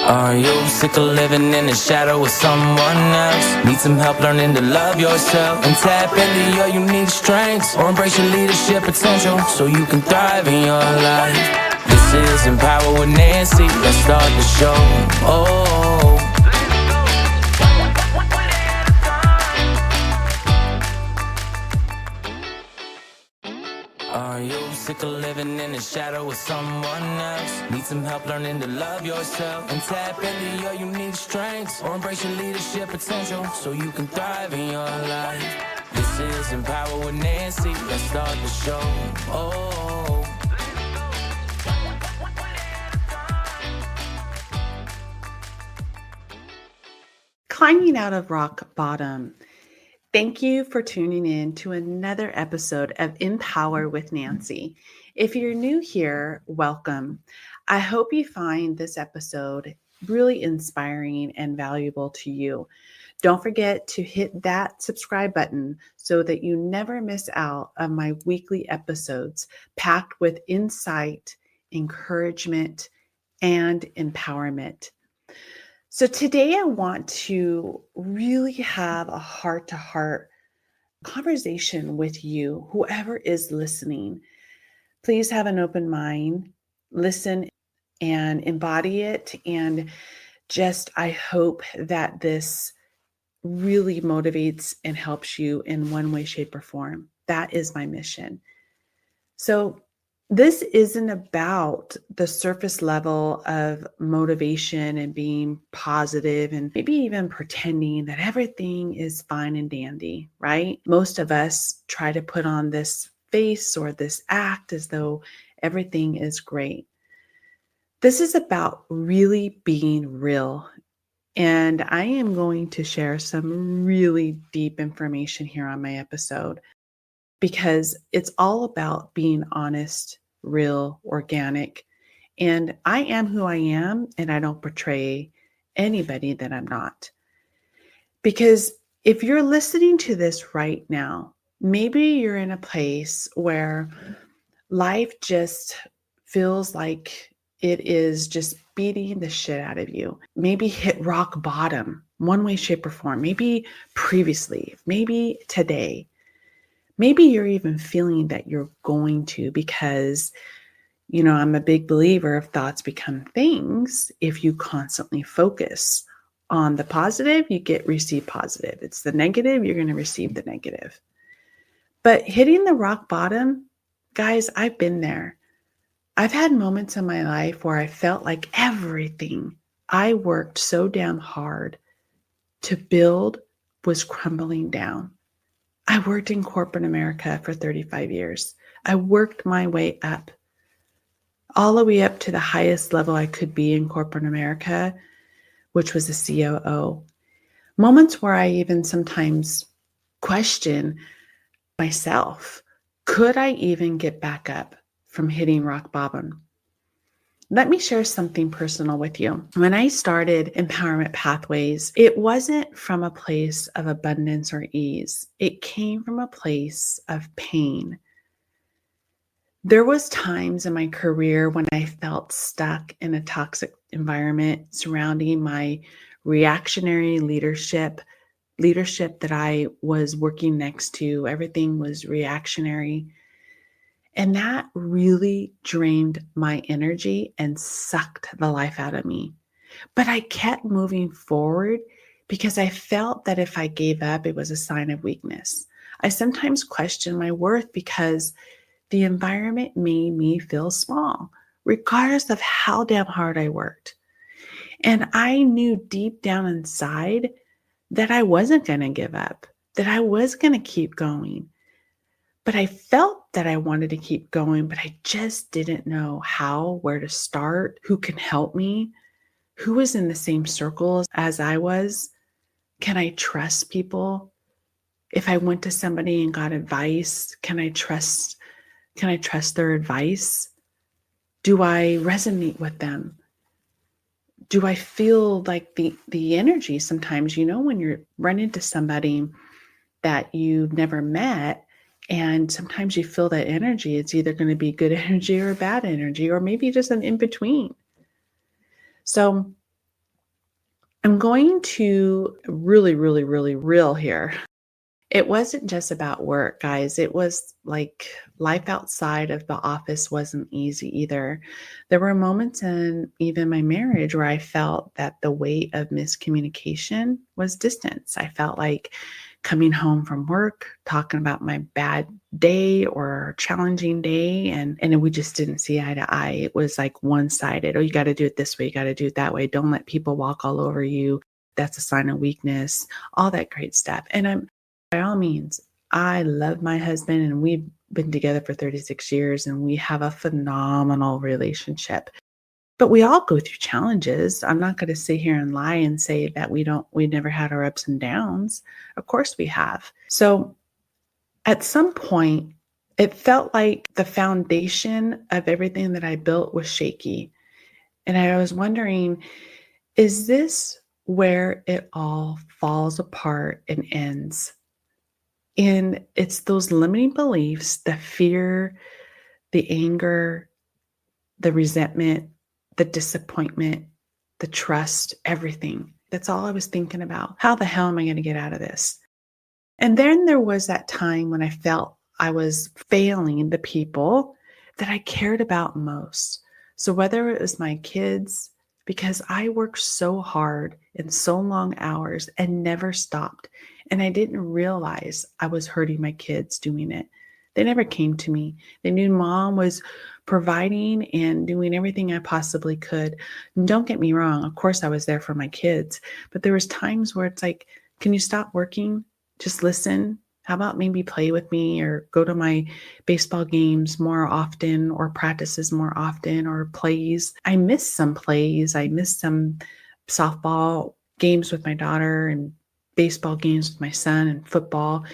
Are you sick of living in the shadow of someone else? Need some help learning to love yourself and tap into your unique strengths, or embrace your leadership potential so you can thrive in your life? This is Empower with Nancy. Let's start the show. Oh. Are you sick of living in the shadow of someone else? Need some help learning to love yourself and tap into your unique strengths, or embrace your leadership potential so you can thrive in your life? This is Empower with Nancy. Let's start the show. Oh. Climbing out of rock bottom. Thank you for tuning in to another episode of Empower with Nancy. If you're new here, welcome. I hope you find this episode really inspiring and valuable to you. Don't forget to hit that subscribe button so that you never miss out on my weekly episodes packed with insight, encouragement, and empowerment. So today I want to really have a heart-to-heart conversation with you, whoever is listening. Please have an open mind, listen and embody it. And just, I hope that this really motivates and helps you in one way, shape, or form. That is my mission. So this isn't about the surface level of motivation and being positive and maybe even pretending that everything is fine and dandy, right? Most of us try to put on this face or this act as though everything is great. This is about really being real. And I am going to share some really deep information here on my episode, because it's all about being honest, real, organic. And I am who I am, and I don't portray anybody that I'm not. Because if you're listening to this right now, maybe you're in a place where life just feels like it is just beating the shit out of you. Maybe hit rock bottom, one way, shape, or form. Maybe previously, maybe today. Maybe you're even feeling that you're going to, because, I'm a big believer of thoughts become things. If you constantly focus on the positive, you receive positive. It's the negative, you're going to receive the negative. But hitting the rock bottom, guys, I've been there. I've had moments in my life where I felt like everything I worked so damn hard to build was crumbling down. I worked in corporate America for 35 years. I worked my way up, all the way up to the highest level I could be in corporate America, which was a COO. Moments where I even sometimes question myself. Could I even get back up from hitting rock bottom? Let me share something personal with you. When I started Empowerment Pathways, it wasn't from a place of abundance or ease. It came from a place of pain. There was times in my career when I felt stuck in a toxic environment surrounding my reactionary leadership that I was working next to. Everything was reactionary. And that really drained my energy and sucked the life out of me. But I kept moving forward because I felt that if I gave up, it was a sign of weakness. I sometimes questioned my worth because the environment made me feel small, regardless of how damn hard I worked. And I knew deep down inside that I wasn't going to give up, that I was going to keep going. But I felt that I wanted to keep going, but I just didn't know how, where to start, who can help me, who was in the same circles as I was. Can I trust people? If I went to somebody and got advice, can I trust their advice? Do I resonate with them? Do I feel like the energy sometimes, when you run into somebody that you've never met, and sometimes you feel that energy, it's either going to be good energy or bad energy, or maybe just an in-between. So I'm going to really, really, really real here. It wasn't just about work, guys. It was like life outside of the office wasn't easy either. There were moments in even my marriage where I felt that the weight of miscommunication was distance. I felt like coming home from work, talking about my bad day or challenging day, and we just didn't see eye to eye. It was like one-sided. Oh, you got to do it this way, you got to do it that way. Don't let people walk all over you. That's a sign of weakness, all that great stuff. And by all means, I love my husband and we've been together for 36 years and we have a phenomenal relationship. But we all go through challenges. I'm not going to sit here and lie and say that we never had our ups and downs. Of course we have. So at some point, it felt like the foundation of everything that I built was shaky. And I was wondering, is this where it all falls apart and ends? And it's those limiting beliefs, the fear, the anger, the resentment, the disappointment, the trust, everything. That's all I was thinking about. How the hell am I going to get out of this? And then there was that time when I felt I was failing the people that I cared about most. So whether it was my kids, because I worked so hard and so long hours and never stopped. And I didn't realize I was hurting my kids doing it. They never came to me. They knew mom was providing and doing everything I possibly could. And don't get me wrong, of course I was there for my kids, but there was times where it's like, can you stop working? Just listen. How about maybe play with me or go to my baseball games more often or practices more often or plays. I miss some plays. I miss some softball games with my daughter and baseball games with my son and football.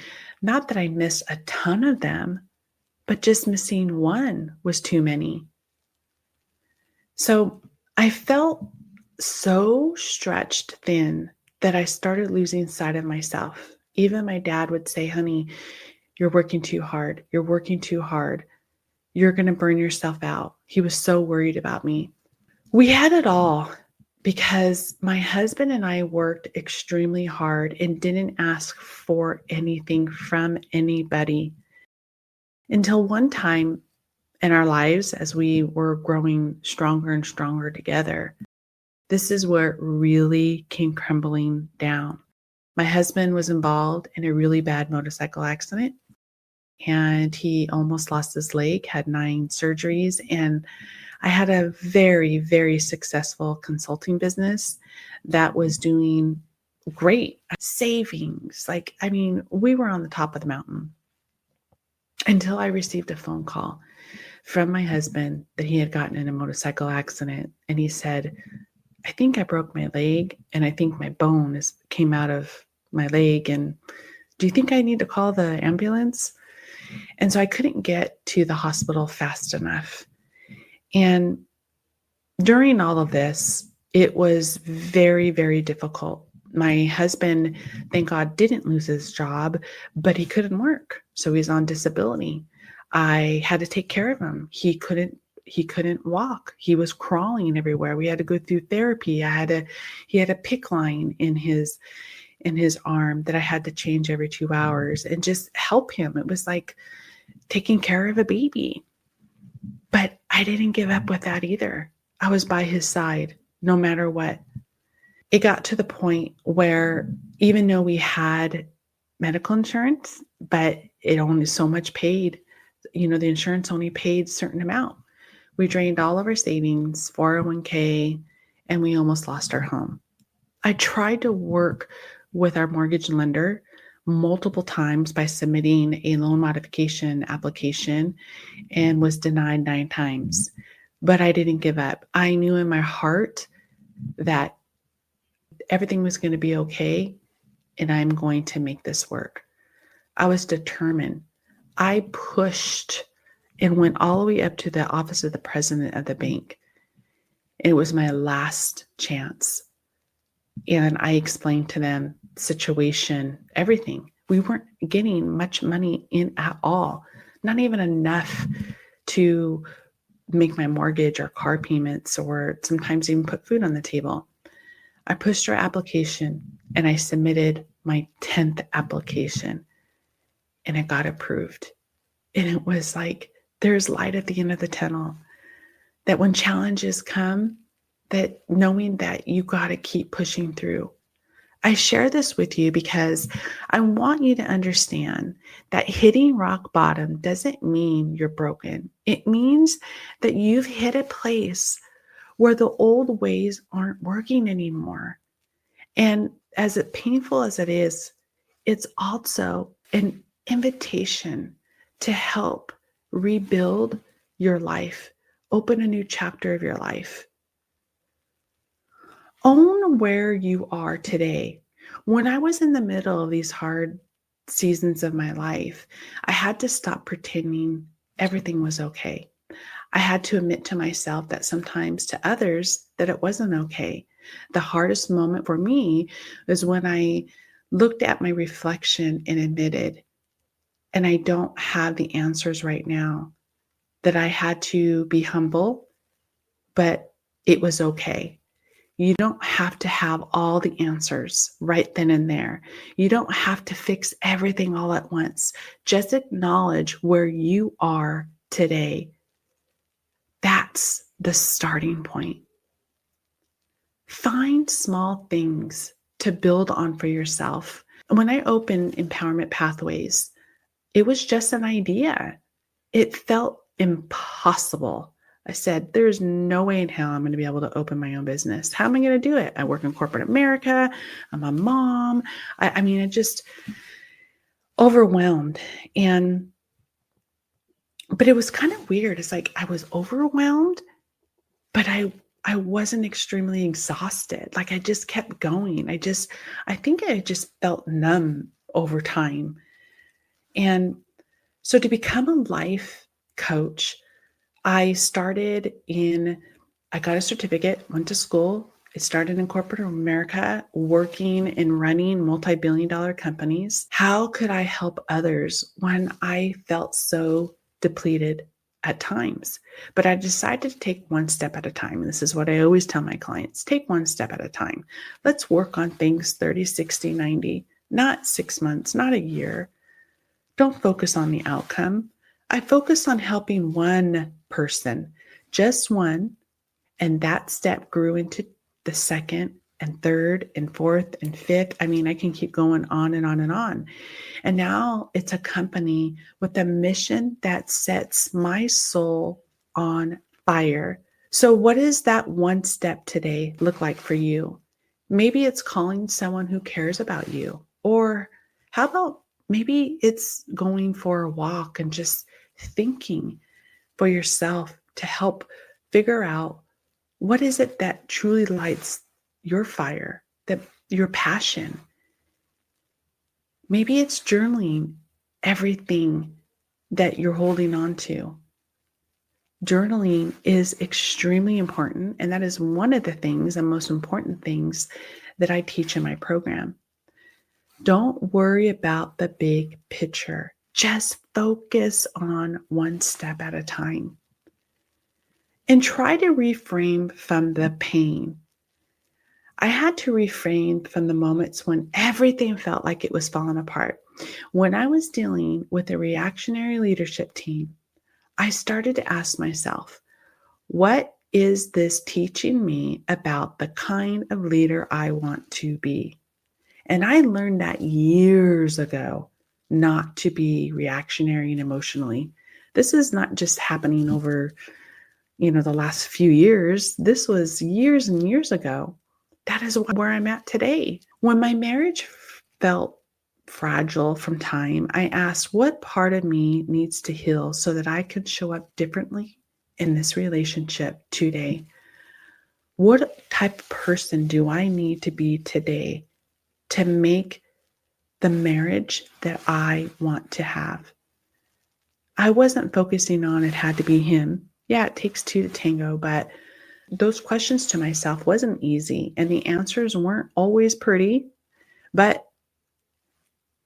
Not that I miss a ton of them, but just missing one was too many. So I felt so stretched thin that I started losing sight of myself. Even my dad would say, honey, you're working too hard. You're working too hard. You're going to burn yourself out. He was so worried about me. We had it all because my husband and I worked extremely hard and didn't ask for anything from anybody until one time in our lives as we were growing stronger and stronger together. This is where it really came crumbling down. My husband was involved in a really bad motorcycle accident and he almost lost his leg, had 9 surgeries. And I had a very, very successful consulting business that was doing great savings. We were on the top of the mountain until I received a phone call from my husband that he had gotten in a motorcycle accident. And he said, I think I broke my leg and I think my bone came out of my leg. And do you think I need to call the ambulance? And so I couldn't get to the hospital fast enough. And during all of this, it was very, very difficult. My husband, thank God, didn't lose his job, but he couldn't work. So he's on disability. I had to take care of him. He couldn't walk. He was crawling everywhere. We had to go through therapy. He had a PICC line in his arm that I had to change every 2 hours and just help him. It was like taking care of a baby. But I didn't give up with that either. I was by his side no matter what. It got to the point where even though we had medical insurance, but it only so much paid, the insurance only paid a certain amount. We drained all of our savings, 401k, and we almost lost our home. I tried to work with our mortgage lender multiple times by submitting a loan modification application and was denied 9 times. But I didn't give up. I knew in my heart that everything was going to be okay and I'm going to make this work. I was determined. I pushed and went all the way up to the office of the president of the bank. It was my last chance. And I explained to them situation, everything. We weren't getting much money in at all, not even enough to make my mortgage or car payments or sometimes even put food on the table. I pushed our application and I submitted my 10th application and it got approved. And it was like, there's light at the end of the tunnel, that when challenges come, that knowing that you got to keep pushing through. I share this with you because I want you to understand that hitting rock bottom doesn't mean you're broken. It means that you've hit a place where the old ways aren't working anymore. And as painful as it is, it's also an invitation to help rebuild your life, open a new chapter of your life. Own where you are today. When I was in the middle of these hard seasons of my life, I had to stop pretending everything was okay. I had to admit to myself that sometimes to others that it wasn't okay. The hardest moment for me was when I looked at my reflection and admitted, and I don't have the answers right now, that I had to be humble, but it was okay. You don't have to have all the answers right then and there. You don't have to fix everything all at once. Just acknowledge where you are today. That's the starting point. Find small things to build on for yourself. When I opened Empowerment Pathways, it was just an idea. It felt impossible. I said, there's no way in hell I'm going to be able to open my own business. How am I going to do it? I work in corporate America. I'm a mom. I just overwhelmed. But it was kind of weird. It's like I was overwhelmed, but I wasn't extremely exhausted. Like I just kept going. I think I just felt numb over time. And so to become a life coach, I got a certificate, went to school. I started in corporate America, working and running multi-billion-dollar companies. How could I help others when I felt so depleted at times? But I decided to take one step at a time. And this is what I always tell my clients: take one step at a time. Let's work on things 30, 60, 90, not 6 months, not a year. Don't focus on the outcome. I focused on helping one person, just one, and that step grew into the second and third and fourth and fifth. I mean, I can keep going on and on and on. And now it's a company with a mission that sets my soul on fire. So what does that one step today look like for you? Maybe it's calling someone who cares about you. Or how about maybe it's going for a walk and just thinking for yourself to help figure out what is it that truly lights your fire, that your passion. Maybe it's journaling everything that you're holding on to. Journaling is extremely important, and that is one of the things, the most important things that I teach in my program. Don't worry about the big picture. Just focus on one step at a time. And try to reframe from the pain. I had to refrain from the moments when everything felt like it was falling apart. When I was dealing with a reactionary leadership team, I started to ask myself, what is this teaching me about the kind of leader I want to be? And I learned that years ago, not to be reactionary and emotionally. This is not just happening over, the last few years. This was years and years ago. That is where I'm at today. When my marriage felt fragile from time, I asked, what part of me needs to heal so that I can show up differently in this relationship today? What type of person do I need to be today to make the marriage that I want to have? I wasn't focusing on it had to be him. Yeah, it takes two to tango, but those questions to myself wasn't easy, and the answers weren't always pretty, but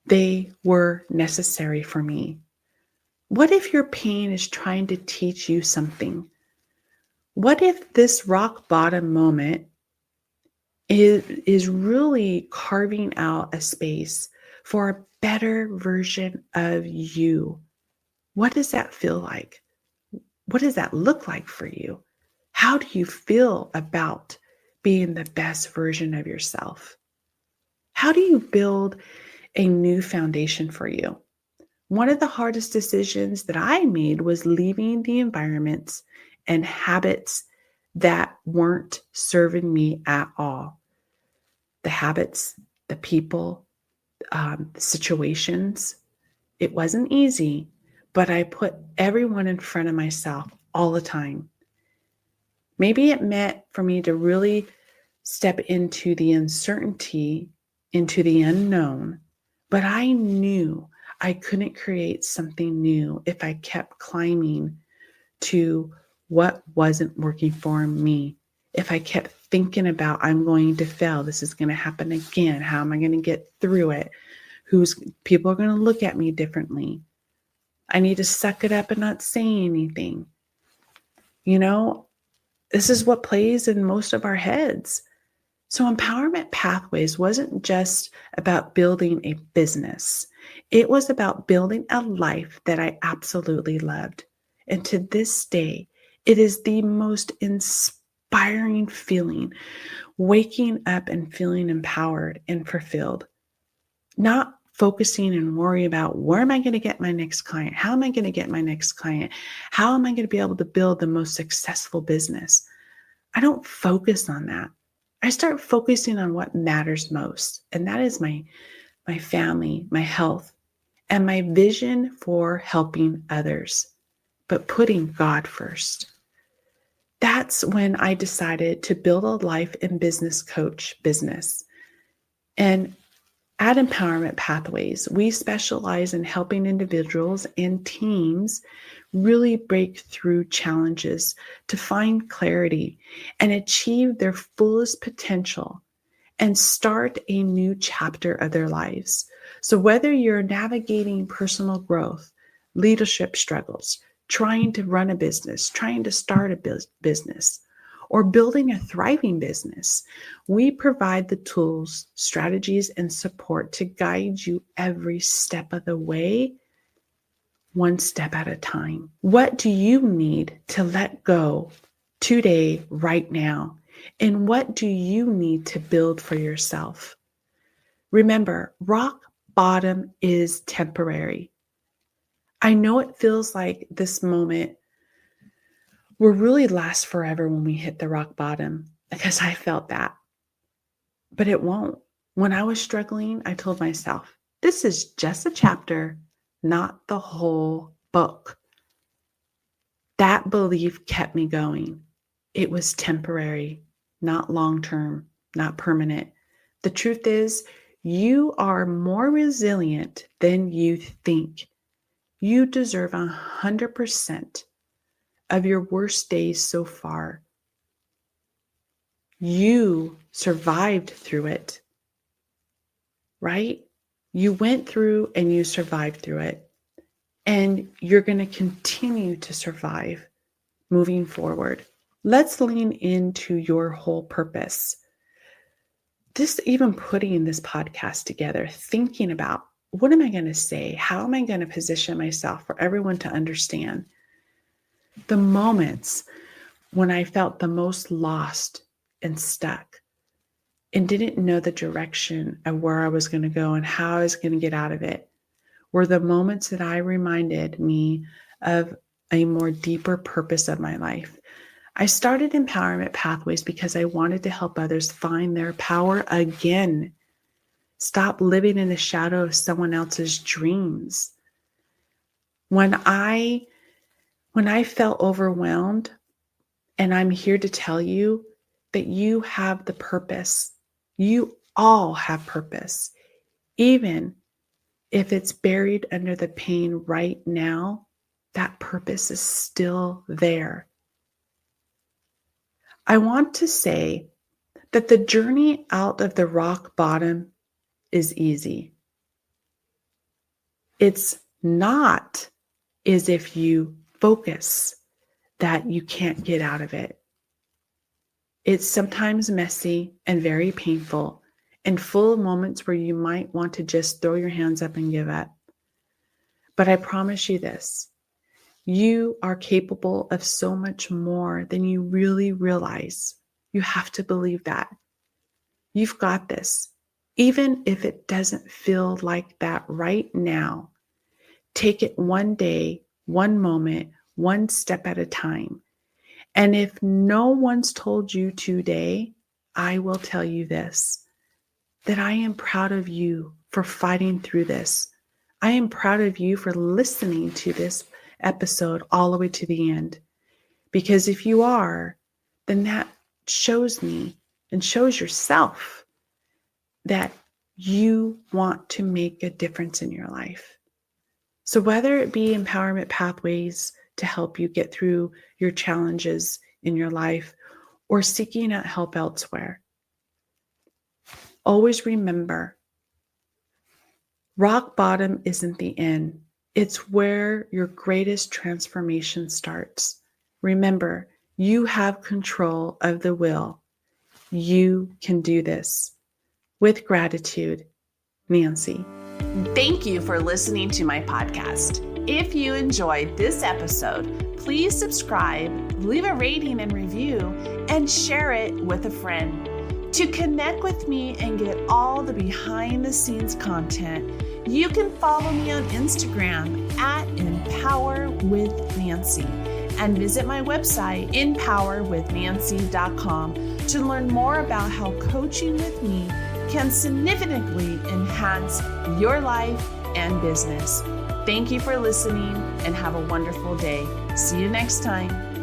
they were necessary for me. What if your pain is trying to teach you something? What if this rock bottom moment is really carving out a space for a better version of you. What does that feel like? What does that look like for you? How do you feel about being the best version of yourself? How do you build a new foundation for you? One of the hardest decisions that I made was leaving the environments and habits that weren't serving me at all. The habits, the people, the situations. It wasn't easy, but I put everyone in front of myself all the time. Maybe it meant for me to really step into the uncertainty, into the unknown, but I knew I couldn't create something new if I kept climbing to what wasn't working for me. If I kept thinking about, I'm going to fail, this is going to happen again, how am I going to get through it? People are going to look at me differently. I need to suck it up and not say anything. This is what plays in most of our heads. So Empowerment Pathways wasn't just about building a business. It was about building a life that I absolutely loved. And to this day, it is the most inspiring feeling, waking up and feeling empowered and fulfilled. Not focusing and worrying about where am I going to get my next client? How am I going to get my next client? How am I going to be able to build the most successful business? I don't focus on that. I start focusing on what matters most, and that is my family, my health, and my vision for helping others, but putting God first. That's when I decided to build a life and business coach business. And at Empowerment Pathways, we specialize in helping individuals and teams really break through challenges to find clarity and achieve their fullest potential and start a new chapter of their lives. So whether you're navigating personal growth, leadership struggles, trying to run a business, trying to start a business, or building a thriving business, we provide the tools, strategies, and support to guide you every step of the way, one step at a time. What do you need to let go today, right now? And what do you need to build for yourself? Remember, rock bottom is temporary. I know it feels like this moment will really last forever when we hit the rock bottom, because I felt that, but it won't. When I was struggling, I told myself, this is just a chapter, not the whole book. That belief kept me going. It was temporary, not long-term, not permanent. The truth is, you are more resilient than you think. You deserve 100% of your worst days so far. You survived through it, right? You went through and you survived through it. And you're going to continue to survive moving forward. Let's lean into your whole purpose. Even putting this podcast together, thinking about what am I going to say? How am I going to position myself for everyone to understand? The moments when I felt the most lost and stuck and didn't know the direction of where I was going to go and how I was going to get out of it were the moments that I reminded me of a more deeper purpose of my life. I started Empowerment Pathways because I wanted to help others find their power again. Stop living in the shadow of someone else's dreams. When I felt overwhelmed, and I'm here to tell you that you have the purpose. You all have purpose. Even if it's buried under the pain right now, that purpose is still there. I want to say that the journey out of the rock bottom is easy. It's not as if you focus that you can't get out of it. It's sometimes messy and very painful and full of moments where you might want to just throw your hands up and give up. But I promise you this, you are capable of so much more than you really realize. You have to believe that. You've got this. Even if it doesn't feel like that right now, take it one day, one moment, one step at a time. And if no one's told you today, I will tell you this, that I am proud of you for fighting through this. I am proud of you for listening to this episode all the way to the end. Because if you are, then that shows me and shows yourself that you want to make a difference in your life. So whether it be empowerment pathways to help you get through your challenges in your life or seeking out help elsewhere, always remember, rock bottom isn't the end. It's where your greatest transformation starts. Remember, you have control of the will. You can do this. With gratitude, Nancy. Thank you for listening to my podcast. If you enjoyed this episode, please subscribe, leave a rating and review, and share it with a friend. To connect with me and get all the behind the scenes content, you can follow me on Instagram at EmpowerWithNancy and visit my website, empowerwithnancy.com, to learn more about how coaching with me can significantly enhance your life and business. Thank you for listening and have a wonderful day. See you next time.